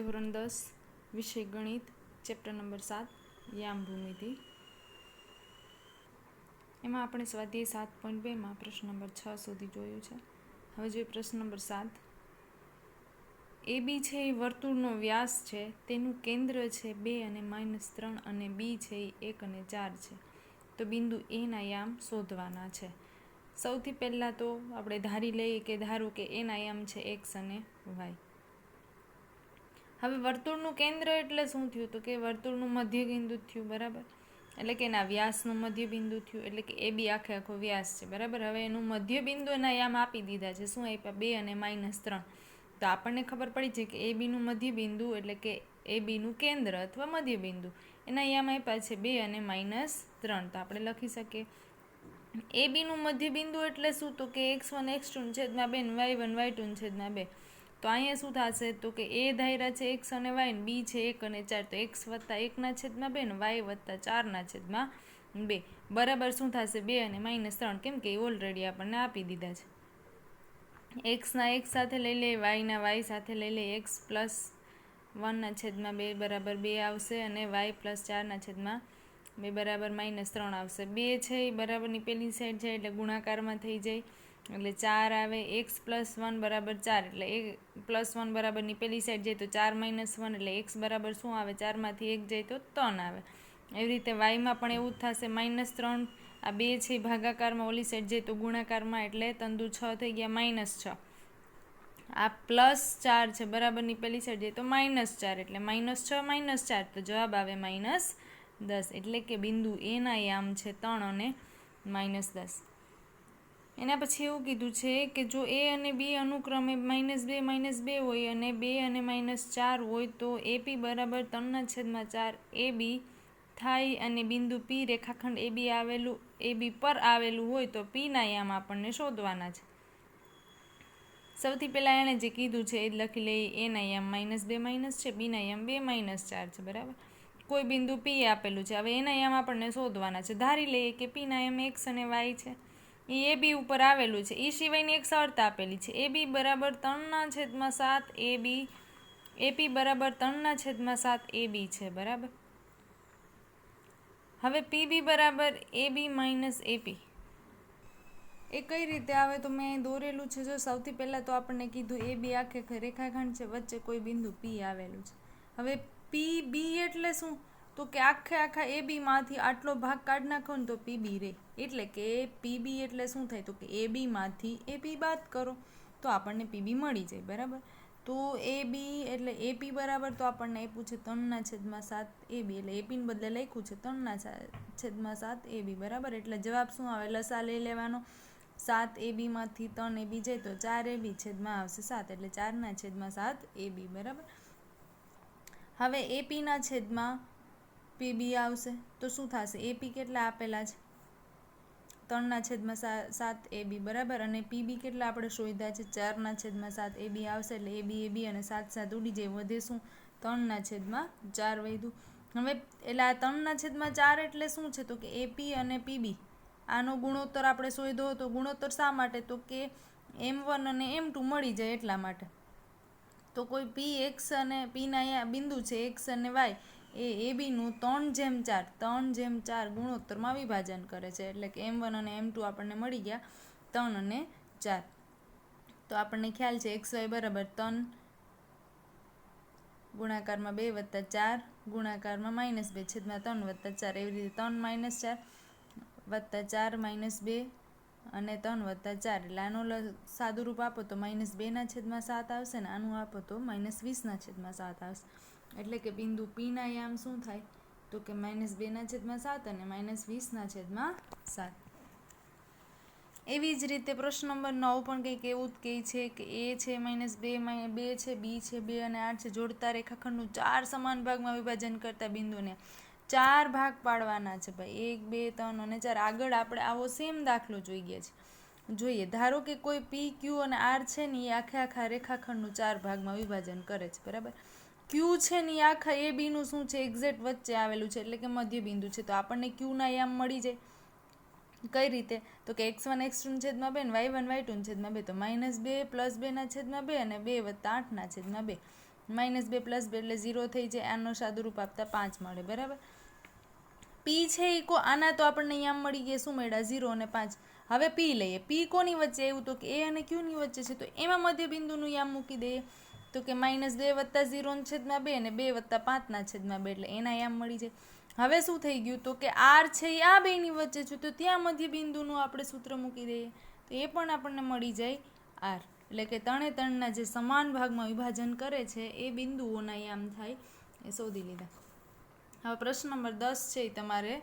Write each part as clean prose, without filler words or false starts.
ધોરણ 10 વિષય ગણિત ચેપ્ટર નંબર 7 યામ ભૂમિતિ. એમાં આપણે સ્વાધ્યાય 7.2માં પ્રશ્ન નંબર 6 સુધી જોયું છે. હવે જોઈએ પ્રશ્ન નંબર 7. એ બી છે એ વર્તુળનો વ્યાસ છે, તેનું કેન્દ્ર છે 2 અને -3 અને બી છે એ 1 અને 4 છે. તો બિંદુ એના યામ શોધવાના છે. સૌથી પહેલાં તો આપણે ધારી લઈએ કે ધારું કે એના યામ છે એક્સ અને વાય. હવે વર્તુળનું કેન્દ્ર એટલે શું થયું? તો કે વર્તુળનું મધ્ય બિંદુ થયું, બરાબર. એટલે કે એના વ્યાસનું મધ્ય બિંદુ થયું, એટલે કે એ બી આખો વ્યાસ છે, બરાબર. હવે એનું મધ્ય બિંદુ એના યામ આપી દીધા છે. શું આપ્યા? 2 અને -3. તો આપણને ખબર પડી છે કે એ બીનું મધ્ય બિંદુ એટલે કે એ બીનું કેન્દ્ર અથવા મધ્ય બિંદુ એના યામ આપ્યા છે 2 અને -3. તો આપણે લખી શકીએ એ બીનું મધ્ય બિંદુ એટલે શું? તો કે x1 x2 છેદમાં 2 y1 y2 છેદમાં 2. તો અહીંયા શું થશે? તો કે એ ધાર્યા છે x અને y, બી છે 1 અને 4. તો x વત્તા 1 છેદમાં 2 ને y વત્તા 4 છેદમાં 2 બરાબર શું થશે? 2 અને -3, કેમ કે ઓલરેડી આપણને આપી દીધા છે. એક્સના x સાથે લઈ લે, વાયના y સાથે લઈ લે. x પ્લસ 1 છેદમાં 2 બરાબર 2 આવશે અને y પ્લસ 4 છેદમાં 2 બરાબર -3 આવશે. 2 છે એ બરાબરની પેલી સાઈડ જાય એટલે ગુણાકારમાં થઈ જાય એટલે 4 આવે. x પ્લસ 1 બરાબર 4 એટલે એ પ્લસ 1 બરાબરની પેલી સાઈડ જાય તો 4 -1 એટલે x બરાબર શું આવે? 4માંથી 1 જાય તો 3 આવે. એવી રીતે વાયમાં પણ એવું જ થશે. -3 આ 2 છે ભાગાકારમાં ઓલી સાઈડ જાય તો ગુણાકારમાં એટલે તંદુ 6 થઈ ગયા -6. આ પ્લસ 4 છે બરાબરની પેલી સાઈડ જાય તો -4 એટલે -6 -4 તો જવાબ આવે -10. એટલે કે બિંદુ એના યામ છે 3 અને -10. એના પછી એવું કીધું છે કે જો એ અને બી અનુક્રમે -2 -2 હોય અને 2 અને -4 હોય તો એપી બરાબર 3/4 એ બી થાય અને બિંદુ પી રેખાખંડ એ બી પર આવેલું હોય તો પીના યામ આપણને શોધવાના છે. સૌથી પહેલાં એણે જે કીધું છે એ જ લખી લઈએ. એના યામ -2 છે, બીના યામ 2 -4 છે, બરાબર. કોઈ બિંદુ પી આપેલું છે. હવે એના યામ આપણને શોધવાના છે. ધારી લઈએ કે પીના યામ એક્સ અને વાય છે, એ બી ઉપર આવેલું છે. એ સિવાયની એક શરત આપેલી છે. એ બી બરાબર 3/7 એ બી, એપી બરાબર 3/7 એ બી છે, બરાબર. હવે પીબી બરાબર એ બી માઇનસ એપી એ કઈ રીતે આવે? તો મેં દોરેલું છે. જો સૌથી પહેલાં તો આપણને કીધું એ બી આખે રેખાખંડ છે, વચ્ચે કોઈ બિંદુ પી આવેલું છે. હવે પી બી એટલે શું? તો કે આખા એ બીમાંથી આટલો ભાગ કાઢી નાખો ને તો પીબી રહે. એટલે કે પીબી એટલે શું થાય? તો કે એ બીમાંથી એપી બાદ કરો તો આપણને પીબી મળી જાય, બરાબર. તો એ બી એટલે એપી બરાબર તો આપણને આપ્યું છે 3/7 એ બી એટલે એપીને બદલે લખ્યું છે 3/7 એ બી, બરાબર. એટલે જવાબ શું આવે? લસા લઈ લેવાનો. 7 એ બીમાંથી 3 એ બી જાય તો 4 એ બી છેદમાં આવશે 7 એટલે 4/7 એ બી, બરાબર. હવે એપીના છેદમાં પીબી આવશે તો શું થશે? એપી કેટલા આપેલા છે? 3/7 એ બી, બરાબર. અને પીબી કેટલા આપણે શોધ્યા છે? 4/7 એ બી આવશે એટલે એ બી અને 7 ઉડી જાય. વધે શું? 3/4 વધ્યું. હવે એટલે આ 3/4 એટલે શું છે? તો કે એપી અને પીબી આનો ગુણોત્તર આપણે શોધ્યો હતો. ગુણોત્તર શા માટે? તો કે m1 અને m2 મળી જાય એટલા માટે. તો કોઈ પી એક્સ અને પીના બિંદુ છે એક્સ અને વાય એ બીનું 3/4 ગુણોત્તરમાં વિભાજન કરે છે. એટલે કે m1 અને m2 આપણને મળી ગયા 3 અને 4. તો આપણને ખ્યાલ છે એક્સ વાય બરાબર 3 ગુણાકારમાં 2 વત્તા 4 ગુણાકારમાં -2 છેદમાં 3 વત્તા 4. એવી રીતે 3 -4 વત્તા 4 -2 અને 3 વત્તા 4. એટલે આનું સાદું રૂપ આપો તો -2/7 આવશે ને આનું આપો તો -20/7 આવશે. એટલે કે બિંદુ પીના યામ શું થાય? તો કે -2/7 અને -20/7. એવી જ રીતે પ્રશ્ન નંબર 9 પણ કંઈક એવું જ કહે છે કે એ છે -2 છે, બી છે 2 અને 8 છે. જોડતા રેખાખંડનું 4 સમાન ભાગમાં વિભાજન કરતા બિંદુને 4 ભાગ પાડવાના છે ભાઈ. 1 2 3 અને 4. આગળ આપણે આવો સેમ દાખલો જોઈએ. ધારો કે કોઈ પી ક્યુ અને આર છે ને એ આખા રેખાખંડનું 4 ભાગમાં વિભાજન કરે છે, બરાબર. ક્યુ છે ને એ આખા એ બીનું શું છે? એક્ઝેક્ટ વચ્ચે આવેલું છે એટલે કે મધ્ય બિંદુ છે. તો આપણને ક્યુના યામ મળી જાય. કઈ રીતે? તો કે x1 x2 છેદમાં 2 y1 y2 છેદમાં 2 તો -2 + 2/2 અને 2 વત્તા 8/2. -2 + 2 એટલે 0 થઈ જાય, આનો સાદુરૂપ આપતા 5 મળે, બરાબર. પી છે એ આના તો આપણને અહીંયા મળી ગયા, શું મળ્યા? 0 અને 5. હવે પી લઈએ. પી કોની વચ્ચે આવ્યું? તો કે એ અને ક્યુની વચ્ચે છે, તો એમાં મધ્યબિંદુનું યામ મૂકી દઈએ. તો કે -2 + 0/2 અને 2 + 5/2 એટલે એના યામ મળી જાય. હવે શું થઈ ગયું? તો કે આર છે એ આ બેની વચ્ચે છે, તો ત્યાં મધ્યબિંદુનું આપણે સૂત્ર મૂકી દઈએ, તો એ પણ આપણને મળી જાય આર. એટલે કે ત્રણે ત્રણના જે સમાન ભાગમાં વિભાજન કરે છે એ બિંદુઓના યામ થાય એ શોધી લીધા. હવે પ્રશ્ન નંબર 10 છે એ તમારે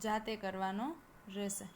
જાતે કરવાનો રહેશે.